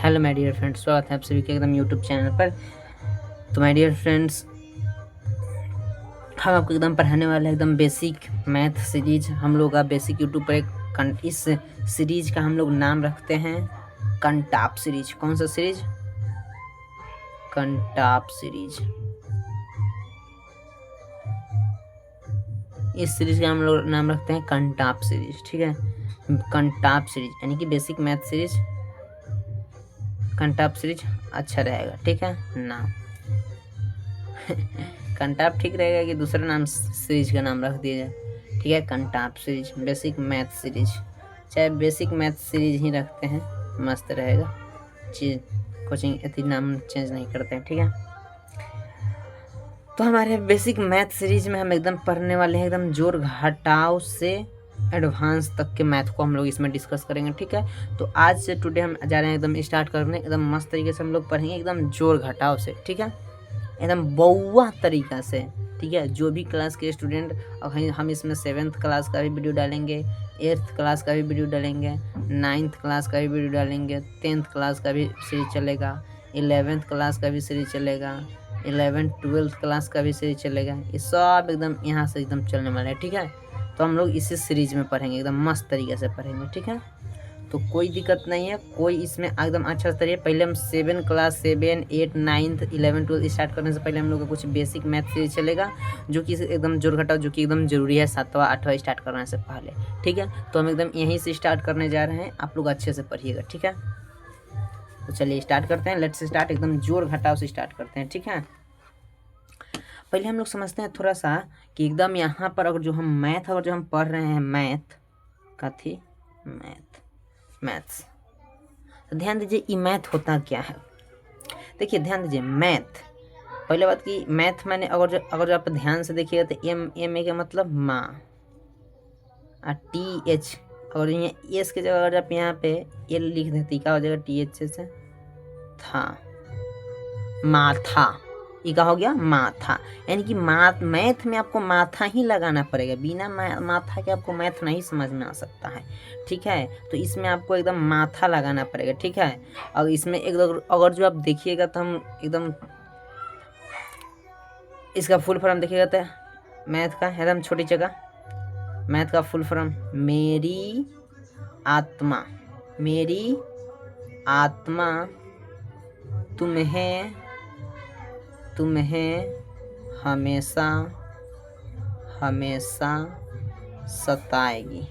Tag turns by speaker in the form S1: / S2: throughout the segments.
S1: Hello my dear friends, स्वागत है आप सभी के एकदम यूट्यूब चैनल पर। तो माय डियर फ्रेंड्स, हम आपको एकदम पढ़ाने वाले हैं एकदम बेसिक मैथ सीरीज। हम लोग का बेसिक यूट्यूब पर इस सीरीज का हम लोग नाम रखते हैं कंटाप सीरीज। कौन सा सीरीज? कंटाप सीरीज। इस सीरीज का हम लोग नाम रखते हैं कंटाप सीरीज। ठीक है, कंटाप सीरीज यानी कि basic math series. Kantap series अच्छा रहेगा, ठीक है नाम। कंटाप ठीक रहेगा कि दूसरा नाम सीरीज का नाम रख दिया जाए? ठीक है, Kantap series, basic math series. चाहे बेसिक मैथ सीरीज ही रखते हैं, मस्त रहेगा। कोचिंग इतनी नाम चेंज नहीं करते हैं, ठीक है। तो हमारे बेसिक मैथ सीरीज में हम एकदम पढ़ने वाले हैं एकदम जोड़ घटाव से एडवांस तक के मैथ को हम लोग इसमें डिस्कस करेंगे, ठीक है। तो आज से टुडे हम जा रहे हैं एकदम स्टार्ट करने, एकदम मस्त तरीके से हम लोग पढ़ेंगे एकदम जोड़ घटाव से, ठीक है, एकदम बउआ तरीका से, ठीक है। जो भी क्लास के स्टूडेंट, और हम इसमें 7th क्लास का भी वीडियो डालेंगे, 8th क्लास का भी वीडियो डालेंगे, 9th क्लास का भी वीडियो डालेंगे, 10th क्लास का भी सीरीज चलेगा, 11th क्लास का भी सीरीज चलेगा, 11th 12th क्लास का भी सीरीज चलेगा। ये सब एकदम यहाँ से एकदम चलने वाला है, ठीक है। तो हम लोग इसी सीरीज में पढ़ेंगे, एकदम मस्त तरीके से पढ़ेंगे, ठीक है। तो कोई दिक्कत नहीं है, कोई इसमें एकदम अच्छा तरीके। पहले हम 7 क्लास 7, 8, 9th 11, 12 स्टार्ट करने से पहले हम लोग का कुछ बेसिक मैथ सीरीज चलेगा, जो कि एकदम जोड़ घटाव, जो कि एकदम जरूरी है 7वां 8वां स्टार्ट करने से पहले, ठीक है। तो हम एकदम यहीं से स्टार्ट करने जा रहे हैं, आप लोग अच्छे से पढ़िएगा, ठीक है। तो चलिए स्टार्ट करते हैं, लेट्स स्टार्ट। एकदम जोड़ घटाव से स्टार्ट करते हैं, ठीक है। पहले हम लोग समझते हैं थोड़ा सा कि एकदम यहाँ पर अगर जो हम पढ़ रहे हैं मैथ का थी मैथ्स, तो ध्यान दीजिए ये मैथ होता क्या है। देखिए ध्यान दीजिए, मैथ, पहले बात की मैथ मैंने अगर जो आप ध्यान से देखिएगा तो एम ए का मतलब माँ, और TH, और यहाँ एस के जगह अगर आप यहाँ पे एल लिख देते क्या हो जाएगा? TH से था, माथा, ये का हो गया माथा। यानी कि मैथ में आपको माथा ही लगाना पड़ेगा, बिना माथा के आपको मैथ नहीं समझ में आ सकता है, ठीक है। तो इसमें आपको एकदम माथा लगाना पड़ेगा, ठीक है। और इसमें अगर जो आप देखिएगा तो हम एकदम इसका फुल फॉर्म देखिएगा तो मैथ का एकदम छोटी जगह, मैथ का फुल फॉर्म मेरी आत्मा तुम्हें हमेशा सताएगी।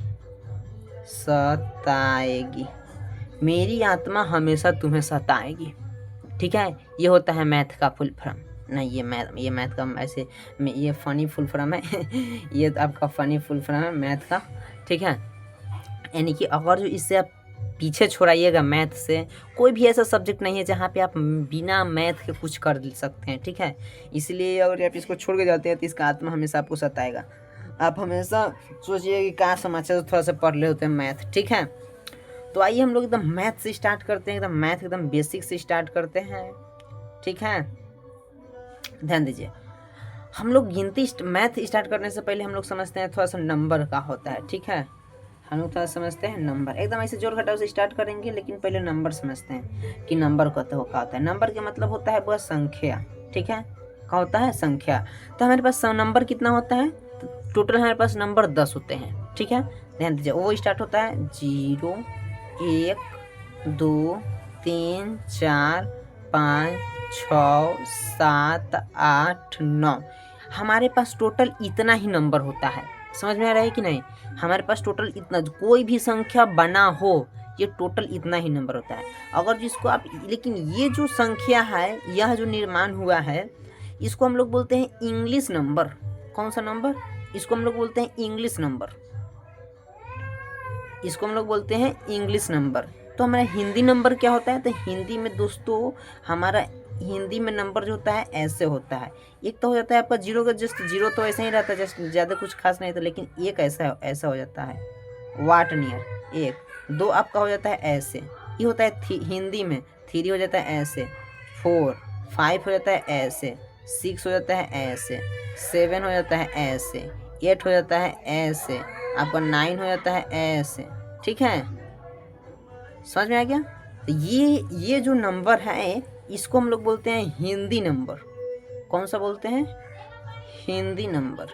S1: मेरी आत्मा हमेशा तुम्हें सताएगी, ठीक है। ये होता है मैथ का फुल फॉर्म। नहीं, ये मैथ का ऐसे ये फनी फुल फॉर्म है ये तो आपका फनी फुल फॉर्म है मैथ का, ठीक है। यानी कि अगर जो इससे आप पीछे छोड़ाइएगा मैथ से, कोई भी ऐसा सब्जेक्ट नहीं है जहाँ पे आप बिना मैथ के कुछ कर सकते हैं, ठीक है। इसलिए अगर आप इसको छोड़ के जाते हैं तो इसका आत्मा हमेशा आपको सताएगा। आप हमेशा सोचिए कि कहाँ समाचार तो थोड़ा सा पढ़ ले होते हैं मैथ, ठीक है। तो आइए हम लोग एकदम मैथ से स्टार्ट करते हैं, एकदम मैथ एकदम बेसिक से स्टार्ट करते हैं, ठीक है। ध्यान दीजिए, हम लोग गिनती मैथ स्टार्ट करने से पहले हम लोग समझते हैं थोड़ा सा नंबर का होता है, ठीक है। हम लोग थोड़ा समझते हैं नंबर, एकदम ऐसे जोड़ घटाव से स्टार्ट करेंगे, लेकिन पहले नंबर समझते हैं कि नंबर क्या होता है। नंबर का मतलब होता है वह संख्या, ठीक है। क्या होता है? संख्या। तो हमारे पास नंबर कितना होता है? तो टोटल हमारे पास नंबर 10 होते हैं, ठीक है। ध्यान दीजिए, वो स्टार्ट होता है 0, 1, 2, 3, 4, 5, 6, 7, 8, 9। हमारे पास टोटल इतना ही नंबर होता है। समझ में आ रहा है कि नहीं? हमारे पास टोटल इतना, कोई भी संख्या बना हो ये टोटल इतना ही नंबर होता है। अगर जिसको आप, लेकिन ये जो संख्या है, यह जो निर्माण हुआ है, इसको हम लोग बोलते हैं इंग्लिश नंबर। कौन सा नंबर? इसको हम लोग बोलते हैं इंग्लिश नंबर। इसको हम लोग बोलते हैं इंग्लिश नंबर। तो हमारा हिंदी नंबर क्या होता है? तो हिंदी में दोस्तों, हमारा हिंदी में नंबर जो होता है ऐसे होता है। एक तो हो जाता है आपका 0 का, जस्ट 0 तो ऐसे ही रहता है, जस्ट ज़्यादा कुछ खास नहीं था, लेकिन एक ऐसा हो जाता है वाट नियर। 1, 2 आपका हो जाता है ऐसे, ये होता है हिंदी में। 3 हो जाता है ऐसे, 4, 5 हो जाता है ऐसे, 6 हो जाता है ऐसे, 7 हो जाता है ऐसे, 8 हो जाता है ऐसे, आपका 9 हो जाता है ऐसे, ठीक है। समझ में आ गया? तो ये जो नंबर है इसको हम लोग बोलते हैं हिंदी नंबर। कौन सा बोलते हैं? हिंदी नंबर।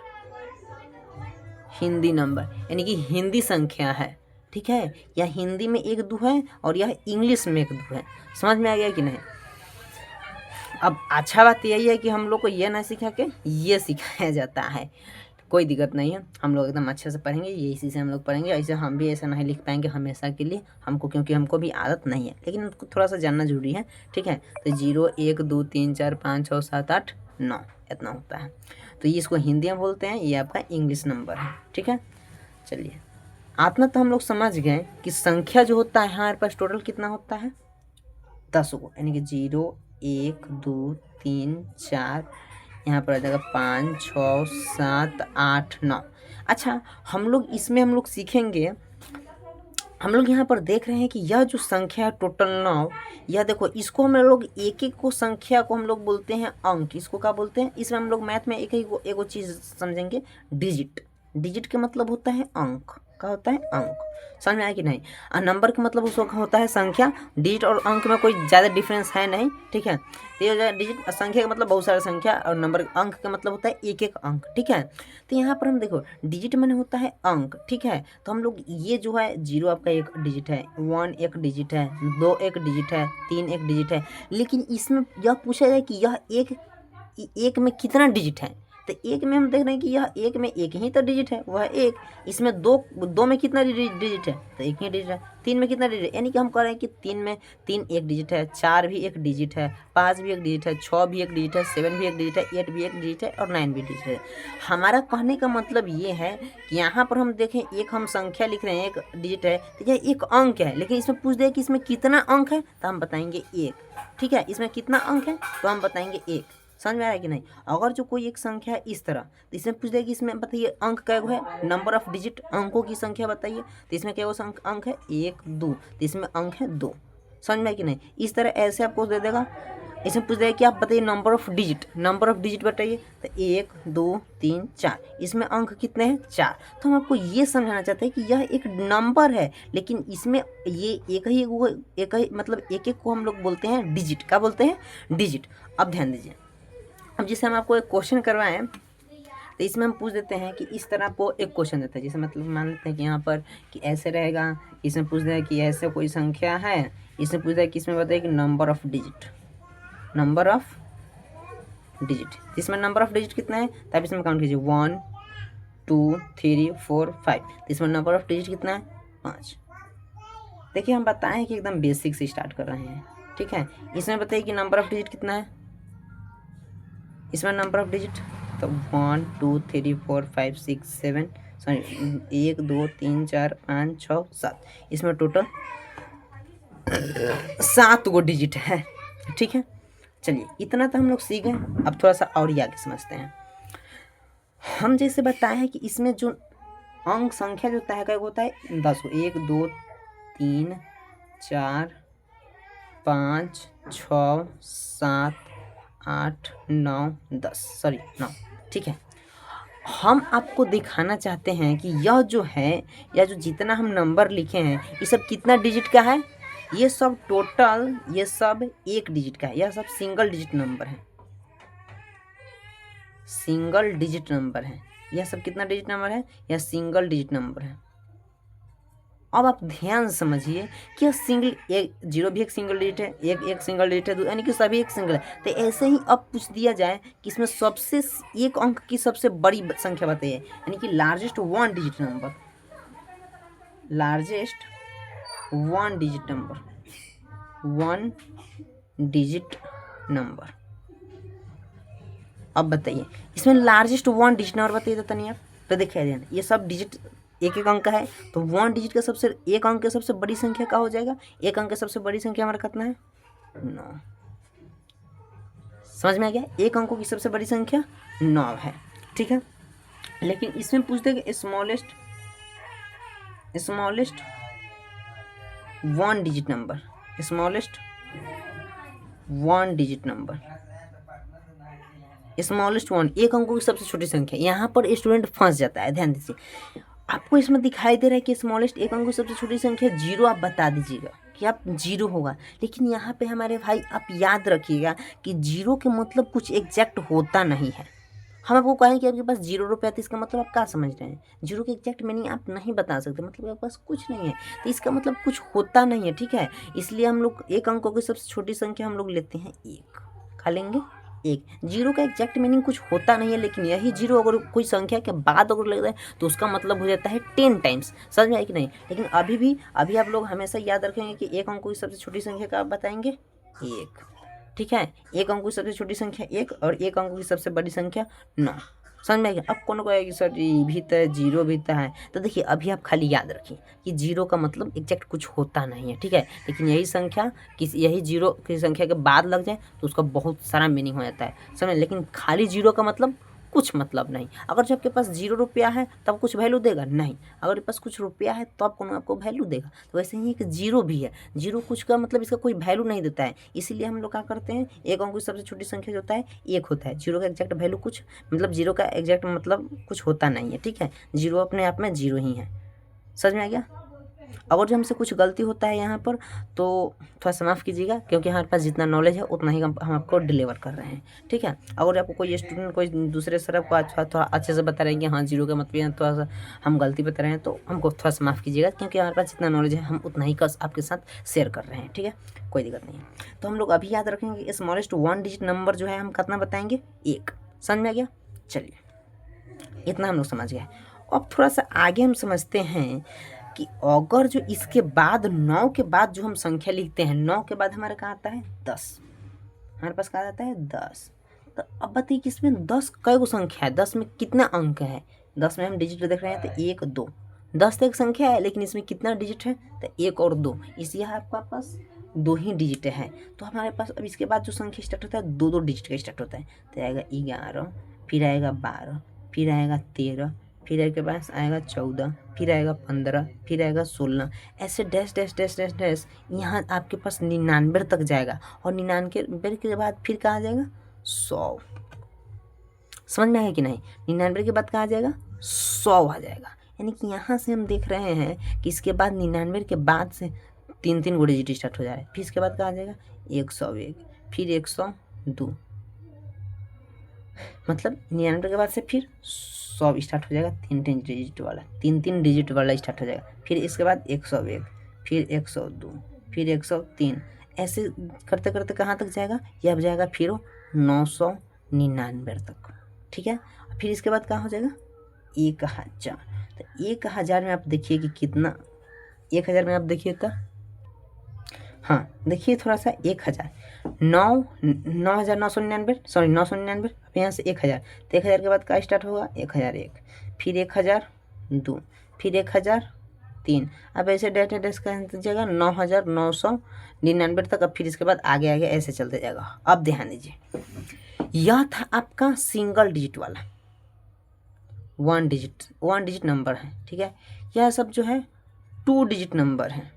S1: हिंदी नंबर यानी कि हिंदी संख्या है, ठीक है। यह हिंदी में एक दो है और यह इंग्लिश में एक दो है। समझ में आ गया कि नहीं? अब अच्छा बात यही है कि हम लोग को ये ना सिखा के ये सिखाया जाता है। कोई दिक्कत नहीं है, हम लोग एकदम अच्छे से पढ़ेंगे, ये इसी से हम लोग पढ़ेंगे। ऐसे हम भी ऐसा नहीं लिख पाएंगे हमेशा के लिए हमको, क्योंकि हमको भी आदत नहीं है, लेकिन उसको थोड़ा सा जानना जरूरी है, ठीक है। तो 0 1 2 3 4 5 6 7 8 9 इतना होता है। तो ये इसको हिंदी में बोलते हैं, ये आपका इंग्लिश नंबर है, ठीक है। चलिए, आपने तो हम लोग समझ गए कि संख्या जो होता है हमारे पास टोटल कितना होता है? 10 को, यानी कि 0 1 2 3 4, यहाँ पर आ जाएगा 5 6 7 8 9। अच्छा, हम लोग सीखेंगे। हम लोग यहाँ पर देख रहे हैं कि यह जो संख्या है टोटल 9, यह देखो, इसको हम लोग एक एक को संख्या को हम लोग बोलते हैं अंक। इसको क्या बोलते हैं? इसमें हम लोग मैथ में एक चीज़ समझेंगे, डिजिट। डिजिट का मतलब होता है अंक। क्या होता है? अंक। समझ में आया कि नहीं? और नंबर का मतलब उसको होता है संख्या। डिजिट और अंक में कोई ज़्यादा डिफरेंस है नहीं, ठीक है। तो ये हो जाए डिजिट। और संख्या का मतलब बहुत सारा संख्या, और नंबर अंक का मतलब होता है एक एक अंक, ठीक है। तो यहाँ पर हम देखो, डिजिट मैंने होता है अंक, ठीक है। तो हम लोग ये जो है 0 आपका एक डिजिट है, 1 एक डिजिट है, 2 एक डिजिट है, 3 एक डिजिट है। लेकिन इसमें यह पूछा जाए कि यह एक में कितना डिजिट है? तो एक में हम देख रहे हैं कि यह एक में एक ही तो डिजिट है, वह एक। इसमें दो में कितना डिजिट है? तो एक ही डिजिट है। 3 में कितना डिजिट है? यानी कि हम कह रहे हैं कि 3 में 3 एक डिजिट है, 4 भी एक डिजिट है, 5 भी एक डिजिट है, 6 भी एक डिजिट है, 7 भी एक डिजिट है, 8 भी एक डिजिट है और 9 भी डिजिट है। हमारा कहने का मतलब ये है कि यहाँ पर हम देखें, एक हम संख्या लिख रहे हैं, एक डिजिट है, तो यह एक अंक है। लेकिन इसमें पूछ दे कि इसमें कितना अंक है, तो हम बताएंगे 1, ठीक है। इसमें कितना अंक है, तो हम बताएंगे 1। समझ में आ रहा है कि नहीं? अगर जो कोई एक संख्या है इस तरह, तो इसमें पूछ देगा कि इसमें बताइए अंक क्या है, नंबर ऑफ डिजिट, अंकों की संख्या बताइए। तो इसमें क्या अंक है? 1 2, तो इसमें अंक है 2। समझ में आया कि नहीं? इस तरह ऐसे आपको दे देगा। इसमें पूछ देगा कि आप बताइए नंबर ऑफ डिजिट बताइए। तो 1 2 3 4, इसमें अंक कितने हैं? 4। तो हम आपको ये समझाना चाहते हैं कि यह एक नंबर है, लेकिन इसमें ये एक ही मतलब एक को हम लोग बोलते हैं डिजिट। क्या बोलते हैं? डिजिट। अब ध्यान दीजिए, अब जैसे हम आपको एक क्वेश्चन करवाएं, तो इसमें हम पूछ देते हैं कि इस तरह आपको एक क्वेश्चन देता है, जैसे मतलब मान लेते हैं कि यहाँ पर कि ऐसे रहेगा। इसमें पूछ देगा कि ऐसे कोई संख्या है, इसमें पूछ देगा कि इसमें बताइए कि नंबर ऑफ डिजिट। इसमें नंबर ऑफ डिजिट कितना है, तब इसमें काउंट कीजिए 1 2 3 4 5। तो इसमें नंबर ऑफ डिजिट कितना है? 5। देखिए, हम बताएं कि एकदम बेसिक से स्टार्ट कर रहे हैं, ठीक है। इसमें बताइए कि नंबर ऑफ डिजिट कितना है। इसमें नंबर ऑफ डिजिट तो 1 2 3 4 5 6 7, सॉरी 1 2 3 4 5 6 7, इसमें टोटल 7 गो डिजिट है, ठीक है। चलिए, इतना तो हम लोग सीख गए। अब थोड़ा सा और ही आगे समझते हैं। हम जैसे बताए हैं कि इसमें जो अंक संख्या जो तय होता है 10 को, 1 2 3 4 5 6 7 8 9 10, सॉरी 9, ठीक है। हम आपको दिखाना चाहते हैं कि यह जो है, या जो जितना हम नंबर लिखे हैं, ये सब कितना डिजिट का है। ये सब टोटल, ये सब एक डिजिट का है। यह सब सिंगल डिजिट नंबर है, सिंगल डिजिट नंबर है। यह सब कितना डिजिट नंबर है? यह सिंगल डिजिट नंबर है। अब आप ध्यान समझिए कि यह सिंगल, एक 0 भी एक सिंगल डिजिट है, एक सिंगल डिजिट है, यानी कि सभी एक सिंगल है। तो ऐसे ही अब पूछ दिया जाए कि इसमें सबसे एक अंक की सबसे बड़ी संख्या बताइए, यानी कि largest one digit number, largest one digit number. अब बताइए, इसमें लार्जेस्ट वन डिजिट नंबर बताइए तो तनिया। तो देखिए ध्यान, ये सब डिजिट एक अंक का है, तो वन डिजिट का सबसे, एक अंक की सबसे बड़ी संख्या क्या हो जाएगा? एक अंक की सबसे बड़ी संख्या हमारा कितना है? 9। समझ में आ गया? एक अंकों की सबसे बड़ी संख्या 9 है, ठीक है। लेकिन इसमें पूछ देंगे smallest one digit number, smallest one digit number, smallest one, एक अंकों की सबसे छोटी संख्या। यहाँ पर स्टूडेंट फंस जाता है। ध्यान दीजिए, आपको इसमें दिखाई दे रहा है कि स्मॉलेस्ट एक अंक की सबसे छोटी संख्या 0, आप बता दीजिएगा कि आप जीरो होगा। लेकिन यहाँ पे हमारे भाई आप याद रखिएगा कि जीरो के मतलब कुछ एग्जैक्ट होता नहीं है। हम आपको कहें कि आपके पास 0 रुपया, तो इसका मतलब आप क्या समझ रहे हैं? जीरो की एग्जैक्ट मीनिंग आप नहीं बता सकते, मतलब आपके पास कुछ नहीं है, तो इसका मतलब कुछ होता नहीं है, ठीक है। इसलिए हम लोग एक अंकों की सबसे छोटी संख्या हम लोग लेते हैं एक, खा लेंगे एक। जीरो का एग्जैक्ट मीनिंग कुछ होता नहीं है, लेकिन यही जीरो अगर कोई संख्या के बाद अगर लगता है तो उसका मतलब हो जाता है 10 टाइम्स। समझ में आया कि नहीं? लेकिन अभी आप लोग हमेशा याद रखेंगे कि एक अंकों की सबसे छोटी संख्या का आप बताएंगे एक, ठीक है। एक अंक की सबसे छोटी संख्या एक और एक अंक की सबसे बड़ी संख्या 9। समझ में आ गया? अब कौन को आएगी सर ये भी तो है, जीरो भी तो है। तो देखिए अभी आप खाली याद रखिए कि जीरो का मतलब एग्जैक्ट कुछ होता नहीं है, ठीक है। लेकिन यही संख्या यही जीरो की संख्या के बाद लग जाए तो उसका बहुत सारा मीनिंग हो जाता है, समझ। लेकिन खाली जीरो का मतलब कुछ मतलब नहीं। अगर जब आपके पास 0 रुपया है तब कुछ वैल्यू देगा नहीं, अगर आपके पास कुछ रुपया है तो आपको वैल्यू देगा। तो वैसे ही एक जीरो भी है, जीरो कुछ का मतलब इसका कोई वैल्यू नहीं देता है। इसीलिए हम लोग क्या करते हैं, एक अंक की सबसे छोटी संख्या जो होता है एक होता है। जीरो का एग्जैक्ट वैल्यू कुछ मतलब जीरो का एग्जैक्ट मतलब कुछ होता नहीं है, ठीक है। जीरो अपने आप में जीरो ही है। समझ में आ गया? अगर जो हमसे कुछ गलती होता है यहाँ पर तो थोड़ा सा माफ़ कीजिएगा, क्योंकि हमारे पास जितना नॉलेज है उतना ही हम आपको डिलीवर कर रहे हैं, ठीक है। अगर आपको कोई स्टूडेंट कोई दूसरे सर आपको अच्छा थोड़ा अच्छे से बता रहे हैं कि हाँ जीरो का मतलब थोड़ा सा हम गलती बता रहे हैं, तो हमको थोड़ा सा माफ़ कीजिएगा, क्योंकि हमारे पास जितना नॉलेज है हम उतना ही आपके साथ शेयर कर रहे हैं, ठीक है। कोई दिक्कत नहीं है। तो हम लोग अभी याद रखेंगे स्मॉलेस्ट 1 डिजिट नंबर जो है हम कितना बताएंगे, एक। समझ में आ गया? चलिए इतना हम लोग समझ गए। अब थोड़ा सा आगे हम समझते हैं कि अगर जो इसके बाद 9 के बाद जो हम संख्या लिखते हैं, 9 के बाद हमारे कहाँ आता है 10, हमारे पास कहाँ आता है 10। तो अब बताइए कि इसमें 10 कई गो संख्या है, 10 में कितना अंक है? 10 में हम डिजिट देख रहे हैं तो 1 2, 10 तो एक संख्या है लेकिन इसमें कितना डिजिट है? तो 1 और 2, इसलिए आपका पास 2 ही डिजिट है। तो हमारे पास अब इसके बाद जो संख्या स्टार्ट होता है 2 2 डिजिट का स्टार्ट होता है। तो आएगा 11, फिर आएगा 12, फिर आएगा 13, फिर आपके पास आएगा 14, फिर आएगा 15, फिर आएगा 16, ऐसे dash dash dash dash dash यहाँ आपके पास 99 तक जाएगा। और 99 के बाद फिर कहाँ आ जाएगा 100। समझ में आया कि नहीं? 99 के बाद कहाँ आ जाएगा 100 आ जाएगा। यानी कि यहाँ से हम देख रहे हैं कि इसके बाद 99 के बाद से 3 गो डिजिट स्टार्ट हो जा रहा है। फिर इसके बाद कहाँ आ जाएगा 101, फिर 102, मतलब 99 के बाद से फिर 100 स्टार्ट हो जाएगा, 3 डिजिट वाला, 3 डिजिट वाला स्टार्ट हो जाएगा। फिर इसके बाद 101, फिर 102, फिर 103, ऐसे करते करते कहाँ तक जाएगा? ये अब जाएगा फिर 999 तक, ठीक है। फिर इसके बाद कहाँ हो जाएगा 1000। तो 1000 में आप देखिए कि कितना, 1000 में आप देखिए तो हाँ देखिए थोड़ा सा 1000, 9,999, सॉरी 999, अब यहाँ से 1000, तो 1000 के बाद क्या स्टार्ट होगा 1001, फिर 1002, फिर 1003, अब ऐसे डेटा डेस का जाएगा 9,999 तक। अब फिर इसके बाद आगे आगे ऐसे चलते जाएगा। अब ध्यान दीजिए, यह था आपका सिंगल डिजिट वाला 1 डिजिट नंबर है, ठीक है। यह सब जो है 2 डिजिट नंबर है,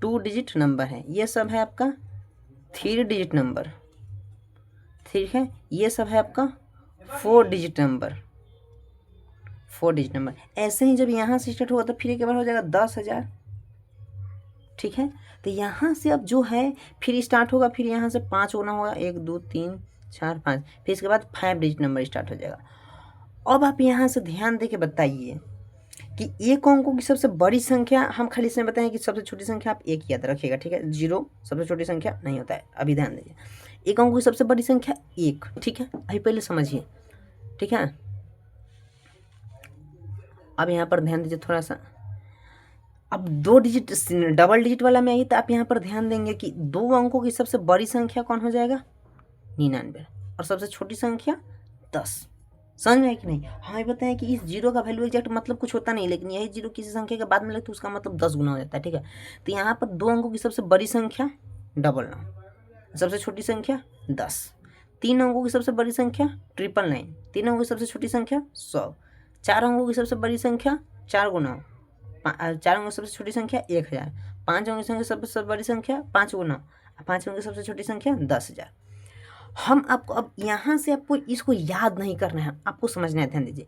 S1: 2 डिजिट नंबर है। ये सब है आपका 3 डिजिट नंबर, ठीक है। ये सब है आपका 4 डिजिट नंबर, 4 डिजिट नंबर। ऐसे ही जब यहाँ से स्टार्ट होगा तो फिर एक बार हो जाएगा 10,000, ठीक है। तो यहाँ से अब जो है फिर स्टार्ट होगा, फिर यहाँ से 5 होना होगा, 1 2 3 4 5, फिर इसके बाद 5 डिजिट नंबर स्टार्ट हो जाएगा। अब आप यहाँ से ध्यान दे के बताइए कि एक अंकों की सबसे बड़ी संख्या, हम खाली इसमें बताएं कि सबसे छोटी संख्या आप एक याद रखिएगा, ठीक है। 0 सबसे छोटी संख्या नहीं होता है। अभी ध्यान दीजिए, एक अंकों की सबसे बड़ी संख्या 1, ठीक है। अभी पहले समझिए, ठीक है। अब यहाँ पर ध्यान दीजिए थोड़ा सा, अब 2 डिजिट डबल डिजिट वाला में आइए तो आप यहाँ पर ध्यान देंगे कि 2 अंकों की सबसे बड़ी संख्या कौन हो जाएगा 99, और सबसे छोटी संख्या 10। समझ में है कि नहीं? हमें बताया कि इस 0 का वैल्यू एग्जैक्ट मतलब कुछ होता नहीं, लेकिन यही 0 किसी संख्या के बाद में लगे तो उसका मतलब 10 गुना हो जाता है, ठीक है। तो यहाँ पर 2 अंकों की सबसे बड़ी संख्या 99, सबसे छोटी संख्या 10, 3 अंकों की सबसे बड़ी संख्या 999, 3 अंकों की सबसे छोटी संख्या 100, 4 अंकों की सबसे बड़ी संख्या 4 गुना, 4 अंकों की सबसे छोटी संख्या 1000, 5 अंकों की सबसे बड़ी संख्या 5 गुना, 5 अंकों की सबसे छोटी संख्या 10,000। हम आपको अब यहाँ से आपको इसको याद नहीं करना है, आपको समझना है, ध्यान दीजिए।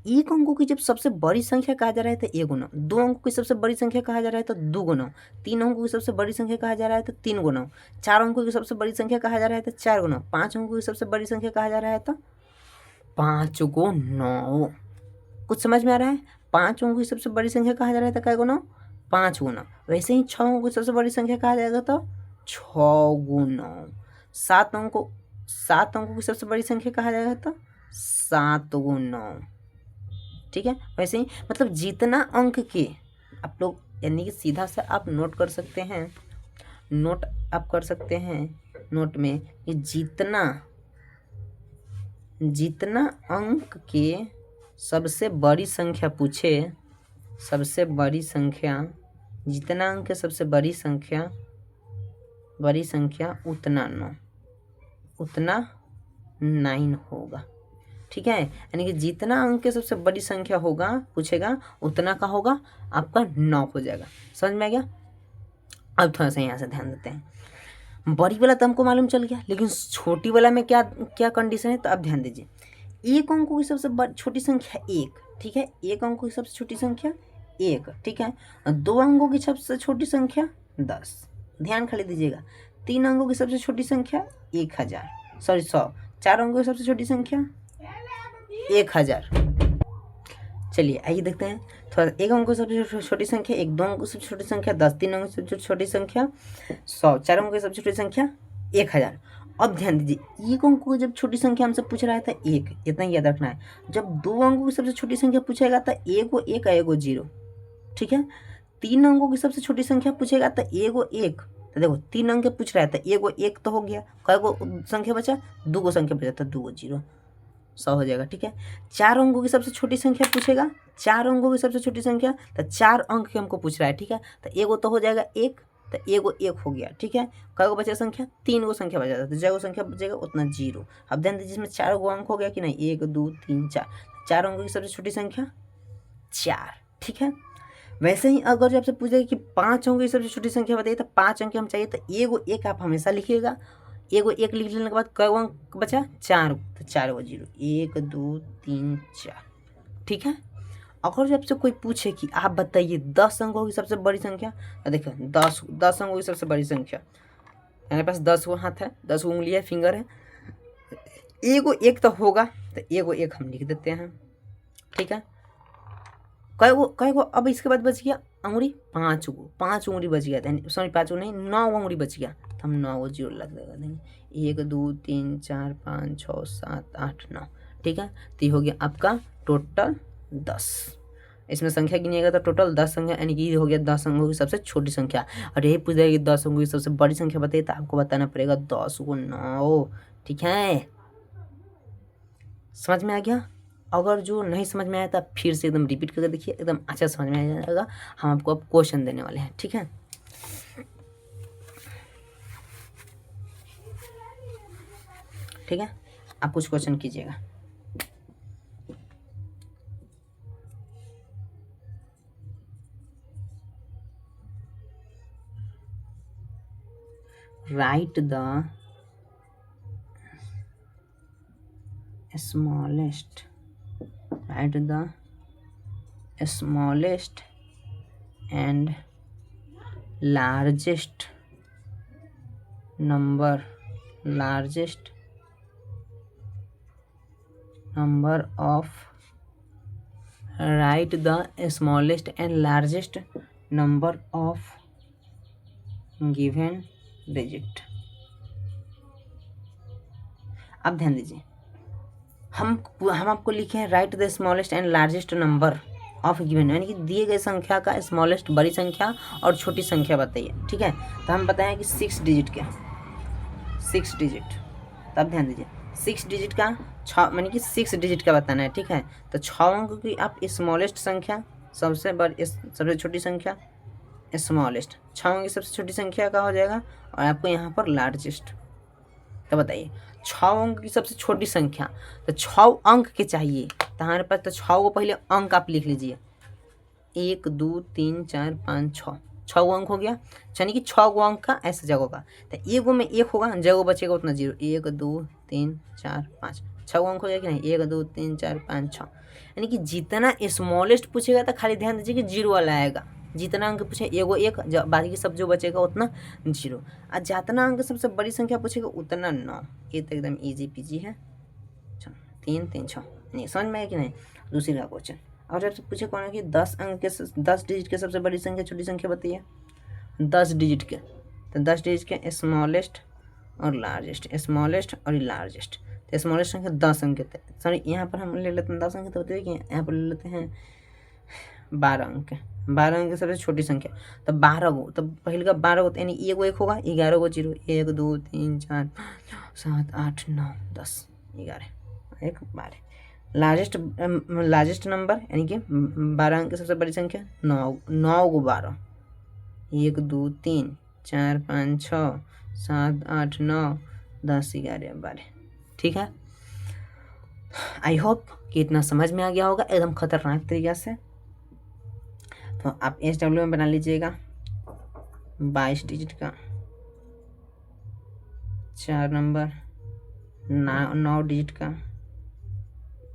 S1: एक अंकों की जब सबसे बड़ी संख्या कहा जा रहा है तो एक गुना, दो अंकों की सबसे बड़ी संख्या कहा जा रहा है तो दो गुना, तीन अंकों की सबसे बड़ी संख्या कहा जा रहा है तो तीन गुना, चार अंकों की सबसे बड़ी संख्या कहा जा रहा है तो चार गुना, पाँच अंकों की सबसे बड़ी संख्या कहा जा रहा है तो पाँच गो नौ। कुछ समझ में आ रहा है? पाँच अंकों की सबसे बड़ी संख्या कहा जा रहा है तो कै गुना, पाँच गुना। वैसे ही छः अंकों की सबसे बड़ी संख्या कहा जाएगा तो छः गुना। सात अंकों की सबसे बड़ी संख्या कहा जाएगा तो सात गुना। ठीक है, वैसे ही मतलब जितना अंक के आप लोग, यानी कि सीधा सा आप नोट कर सकते हैं, नोट आप कर सकते हैं नोट में कि जितना अंक के सबसे बड़ी संख्या पूछे, सबसे बड़ी संख्या, जितना अंक के सबसे बड़ी संख्या उतना 9 होगा। ठीक है, यानी कि जितना अंक के सबसे बड़ी संख्या होगा पूछेगा उतना का होगा आपका 9 हो जाएगा। समझ में आ गया? अब थोड़ा सा यहाँ से ध्यान देते हैं। बड़ी वाला तो हमको मालूम चल गया, लेकिन छोटी वाला में क्या क्या कंडीशन है, तो अब ध्यान दीजिए। एक अंकों की सबसे छोटी संख्या एक, ठीक है, एक अंकों की सबसे छोटी संख्या एक, ठीक है, दो अंकों की सबसे छोटी संख्या 10, ध्यान खाली दीजिएगा। तीन अंकों की सबसे छोटी संख्या 1,000, चार अंकों की सबसे छोटी संख्या 1,000। चलिए आइए देखते हैं थोड़ा। एक अंक की सबसे छोटी संख्या एक, दो अंक की सबसे छोटी संख्या 10, तीन अंक की सबसे छोटी संख्या 100, चार अंक की सबसे छोटी संख्या 1,000। अब ध्यान दीजिए, एक अंक की जब छोटी संख्या हमसे पूछ रहा था एक, इतना ही याद रखना है। जब दो अंकों की सबसे छोटी संख्या पूछेगा तो एगो एक एगो 0, ठीक है। तीन अंकों की सबसे छोटी संख्या पूछेगा तो एगो एक, तो देखो तीन अंक पूछ रहा है तो एगो एक तो हो गया, कई गो संख्या बचा, दो गो संख्या बचा तो 2 0, 100 हो जाएगा। ठीक है, चार अंकों की सबसे छोटी संख्या पूछेगा, चार अंकों की सबसे छोटी संख्या, तो चार अंक के हमको पूछ रहा है। ठीक है, तो एगो तो हो जाएगा एक, तो एगो एक हो गया। ठीक है, कई गो बचा संख्या, तीन गो संख्या बचा, तो जगह संख्या बचेगा उतना 0। अब ध्यान दीजिए, इसमें चार गो अंक हो गया कि नहीं, 1 2 3 4, चार अंकों की सबसे छोटी संख्या 4। ठीक है, वैसे ही अगर जो आपसे पूछेगा कि पाँच अंकों की सबसे छोटी संख्या बताइए, तो पाँच अंक हम चाहिए, तो एगो एक आप हमेशा लिखिएगा। एगो एक लिख लेने के बाद कई अंक बचा, 4, तो 4 गो 0, 1 2 3 4। ठीक है, अगर जो आपसे कोई पूछे कि आप बताइए 10 अंकों की सबसे बड़ी संख्या, तो देखो 10 अंकों की सबसे बड़ी संख्या, मेरे पास 10 गो हाथ है, 10 गो उंगली है, फिंगर है, एगो एक तो होगा, तो एगो एक हम लिख देते हैं। ठीक है, कई गो अब इसके बाद बच गया अंगुरी, 5 गो, 5 उंगली बच गया, सॉरी 5 गो नहीं, 9 उंगली बच गया, तो हम 9 गो 0 लग देंगे। 1 2 3 4 5 6 7 8 9। ठीक है, तो ये हो गया आपका टोटल 10। इसमें संख्या गिनिएगा तो टोटल 10 संख्या, यानी कि हो गया 10 अंकों की सबसे छोटी संख्या। और यही पूछ जाएगी 10 अंकों की सबसे बड़ी संख्या बताइए, तो आपको बताना पड़ेगा 10 को 9। ठीक है, समझ में आ गया? अगर जो नहीं समझ में आया तो आप फिर से एकदम रिपीट करके देखिए, एकदम अच्छा समझ में आ जाएगा। हम आपको अब क्वेश्चन देने वाले हैं। ठीक है, ठीक है, आप कुछ क्वेश्चन कीजिएगा। Right the smallest and largest number of write the smallest and largest number of given digit। अब ध्यान दीजिए, हम आपको लिखे हैं right the smallest and largest number of given, यानी कि दिए गए संख्या का स्मॉलेस्ट बड़ी संख्या और छोटी संख्या बताइए। ठीक है, तो हम बताएं कि 6 डिजिट का, 6 डिजिट, तब ध्यान दीजिए 6 डिजिट का 6, यानी कि 6 डिजिट का बताना है। ठीक है, तो 6 अंक की आप स्मॉलेस्ट संख्या, सबसे छोटी संख्या स्मॉलेस्ट, 6 अंक की सबसे छोटी संख्या का हो जाएगा, और आपको यहाँ पर लार्जेस्ट। तो बताइए 6 अंक की सबसे छोटी संख्या, तो 6 अंक के चाहिए, तो हमारे पास तो 6 को पहले अंक आप लिख लीजिए, 1 2 3 4 5 6, 6 गो अंक हो गया, यानी कि 6 गो अंक का ऐसा जगह का, तो एगो में 1 होगा, जगह बचेगा उतना 0, 1 2 3 4 5, 6 गो अंक हो गया कि नहीं, 1 2 3 4 5 6, यानी कि जितना स्मॉलेस्ट पूछेगा तो खाली ध्यान दीजिए कि 0 वाला आएगा, जितना अंक पूछे एगो 1, बाकी सब जो बचेगा उतना 0, और जितना अंक सबसे बड़ी संख्या पूछेगा उतना 9। ये तो एकदम ईजी पीजी है। 3 3 6, नहीं समझ में आया कि नहीं। दूसरी का क्वेश्चन, और जब से पूछे कौन है कि 10 अंक के 10 डिजिट के सबसे बड़ी संख्या छोटी संख्या बताइए, 10 डिजिट के, तो 10 डिजिट के स्मॉलेस्ट और लार्जेस्ट, स्मॉलेस्ट और लार्जेस्ट, तो स्मॉलेस्ट संख्या 10 अंक थे, सॉरी यहाँ पर हम ले लेते हैं 10 अंक, तो बताइए कि यहाँ पर ले लेते हैं 12 अंक, 12 अंक की सबसे छोटी संख्या, तो 12 गो, तो पहले का 12 गो, यानी एगो 1 होगा, 11 गो 0, 1 2 3 4 5 7 8 9 10 11 1 12, लार्जेस्ट नंबर यानी कि 12 अंक की सबसे बड़ी संख्या 9 गो 12, 1 2 3 4 5 6 7 8 9 10 11 12, ठीक है। आई होप कि इतना समझ में आ गया होगा एकदम खतरनाक तरीके से। तो आप SW में बना लीजिएगा 22 डिजिट का 4 नंबर, 9 डिजिट का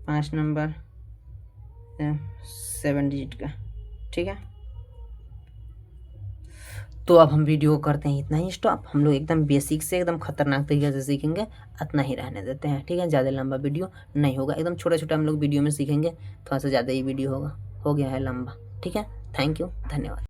S1: 5 नंबर, 7 डिजिट का, ठीक है। तो अब हम वीडियो करते हैं इतना ही स्टॉप, हम लोग एकदम बेसिक से एकदम खतरनाक तरीके से सीखेंगे, इतना ही रहने देते हैं, ठीक है। ज़्यादा लंबा वीडियो नहीं होगा, एकदम छोटा छोटा हम लोग वीडियो में सीखेंगे, थोड़ा सा ज़्यादा ही वीडियो होगा, हो गया है लंबा, ठीक है। थैंक यू, धन्यवाद।